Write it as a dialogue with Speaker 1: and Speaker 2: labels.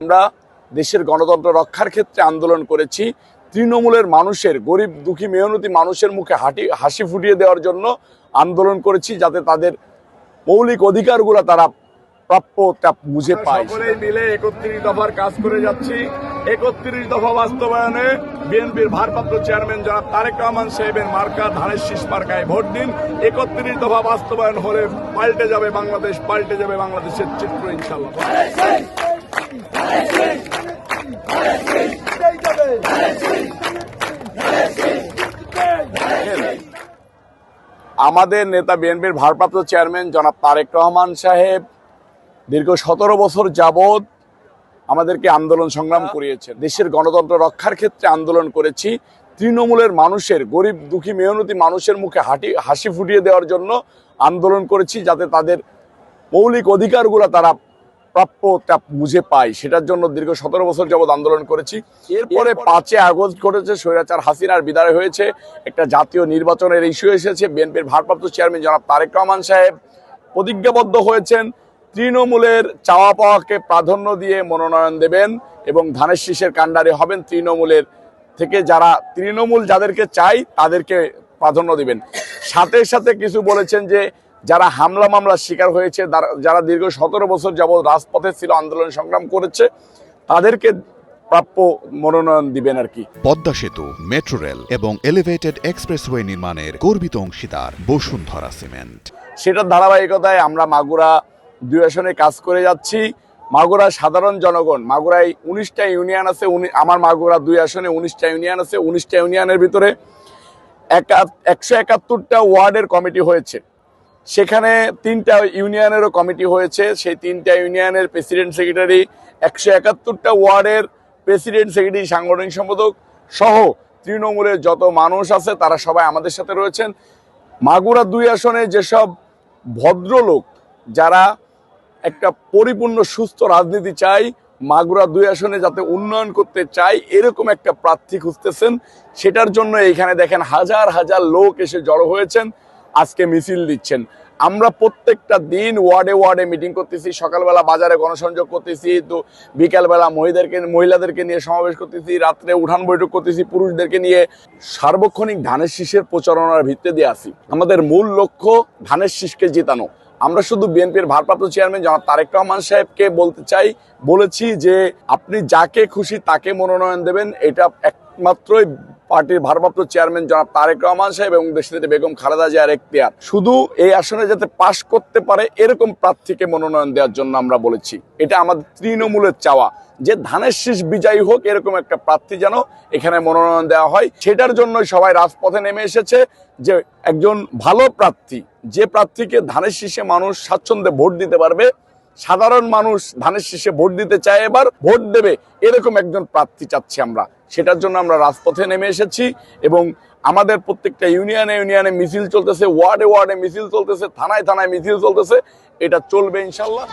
Speaker 1: আমরা দেশের গণতন্ত্র রক্ষার ক্ষেত্রে আন্দোলন করেছি। তৃণমূলের মানুষের, গরিব দুঃখী মেহনতি মানুষের মুখে হাসি ফুটিয়ে দেওয়ার জন্য আন্দোলন করেছি, যাতে তাদের মৌলিক অধিকারগুলো তারা প্রাপ্যতা বুঝে পায়। সকলেই মিলে ৩১ দফার কাজ করে যাচ্ছি। ৩১ দফা বাস্তবায়নে বিএনপির ভারপ্রাপ্ত চেয়ারম্যান জনাব তারেক রহমান সাহেবের মার্কা ধানের শীষ মার্কায় ভোট দিন। ৩১ দফা বাস্তবায়ন হলে পাল্টে যাবে বাংলাদেশ, পাল্টে যাবে বাংলাদেশের চিত্র ইনশাআল্লাহ। আমাদের নেতা বিএনপির ভারপ্রাপ্ত চেয়ারম্যান জনাব তারেক রহমান সাহেব দীর্ঘ ১৭ বছর যাবৎ আমাদেরকে আন্দোলন সংগ্রাম করিয়েছেন। দেশের গণতন্ত্র রক্ষার ক্ষেত্রে আন্দোলন করেছি। তৃণমূলের মানুষের, গরিব দুঃখী মেহনতি মানুষের মুখে হাসি ফুটিয়ে দেওয়ার জন্য আন্দোলন করেছি, যাতে তাদের মৌলিক অধিকারগুলো তারা প্রাপ্যতা বুঝে পায়। সেটার জন্য দীর্ঘ ১৭ বছর যাবৎ আন্দোলন করেছি। এরপরে ৫ আগস্ট ঘটেছে, স্বৈরাচার হাসিনার বিদায় হয়েছে, একটা জাতীয় নির্বাচনের ইস্যু এসেছে। বিএনপির ভারপ্রাপ্ত চেয়ারম্যান জনাব তারেক রহমান সাহেব প্রতিজ্ঞাবদ্ধ হয়েছেন তৃণমূলের চাওয়া পাওয়াকে প্রাধান্য দিয়ে মনোনয়ন দেবেন এবং ধানের শীষের কাণ্ডারি হবেন। তৃণমূলের থেকে তৃণমূল যাদেরকে চাই তাদেরকে প্রাধান্য দিবেন। সাথে সাথে কিছু বলেছেন যে যারা হামলা মামলার শিকার হয়েছে, যারা দীর্ঘ ১৭ বছর যাবৎ রাজপথে ছিল, আন্দোলন সংগ্রাম করেছে, তাদেরকে প্রাপ্য মনোনয়ন দিবেন আর কি।
Speaker 2: পদ্মা সেতু, মেট্রো রেল এবং এলিভেটেড এক্সপ্রেসওয়ে নির্মাণের গর্বিত অংশীদার বসুন্ধরা সিমেন্ট।
Speaker 1: সেটার ধারাবাহিকতায় আমরা মাগুরা ২ আসনে কাজ করে যাচ্ছি। মাগুরা সাধারণ জনগণ, মাগুরায় ১৯টা ইউনিয়ন আছে। আমার মাগুরা ২ আসনে ১৯টা ইউনিয়ন আছে। ১৯টা ইউনিয়নের ভিতরে ১৭১টা ওয়ার্ডের কমিটি হয়েছে। সেখানে ৩টা ইউনিয়নেরও কমিটি হয়েছে। সেই ৩টা ইউনিয়নের প্রেসিডেন্ট সেক্রেটারি, ১৭১টা ওয়ার্ডের প্রেসিডেন্ট সেক্রেটারি, সাংগঠনিক সম্পাদক সহ তৃণমূলের যত মানুষ আছে তারা সবাই আমাদের সাথে রয়েছেন। মাগুরা ২ আসনে যেসব ভদ্রলোক যারা একটা পরিপূর্ণ সুস্থ রাজনীতি চাই, মাগুরা ২ আসনে যাতে উন্নয়ন করতে চাই, এরকম একটা প্রার্থী খুঁজতেছেন। সেটার জন্য এইখানে দেখেন হাজার হাজার লোক এসে জড়ো হয়েছেন, আজকে মিছিল দিচ্ছেন। আমরা প্রত্যেকটা দিন ওয়ার্ডে ওয়ার্ডে মিটিং করতেছি, সকালবেলা বাজারে গণসংযোগ করতেছি, তো বিকালবেলা মহিলাদেরকে নিয়ে সমাবেশ করতেছি, রাত্রে উঠান বৈঠক করতেছি পুরুষদেরকে নিয়ে। সার্বক্ষণিক ধানের শীষের প্রচারণার ভিত্তি দিয়ে আসি। আমাদের মূল লক্ষ্য ধানের শীষকে জেতানো। আমরা শুধু বিএনপির ভারপ্রাপ্ত চেয়ারম্যান জনাব তারেক রহমান সাহেবকে বলেছি যে আপনি যাকে খুশি তাকে মনোনয়ন দেবেন। এটা একমাত্রই পার্টির ভারপ্রাপ্ত চেয়ারম্যান জনাব তারেক রহমান সাহেব এবং দেশনেত্রী বেগম খালেদা জিয়ার এখতিয়ার। শুধু এই আসনে যাতে পাশ করতে পারে এরকম প্রার্থীকে মনোনয়ন দেওয়ার জন্য আমরা বলেছি। এটা আমাদের তৃণমূলের চাওয়া যে ধানের শীষ বিজয়ী হোক, এরকম একটা প্রার্থী যেন এখানে মনোনয়ন দেওয়া হয়। সেটার জন্যই সবাই রাজপথে নেমে এসেছে, যে একজন ভালো প্রার্থী, যে প্রার্থীকে ধানের শীষে মানুষ স্বাচ্ছন্দ্যে ভোট দিতে পারবে, সাধারণ মানুষ ধানের শীষে ভোট দিতে চায়, এবার ভোট দেবে, এরকম একজন প্রার্থী চাচ্ছি আমরা। সেটার জন্য আমরা রাজপথে নেমে এসেছি এবং আমাদের প্রত্যেকটা ইউনিয়নে ইউনিয়নে মিছিল চলতেছে, ওয়ার্ডে ওয়ার্ডে মিছিল চলতেছে, থানায় থানায় মিছিল চলতেছে। এটা চলবে ইনশাল্লাহ।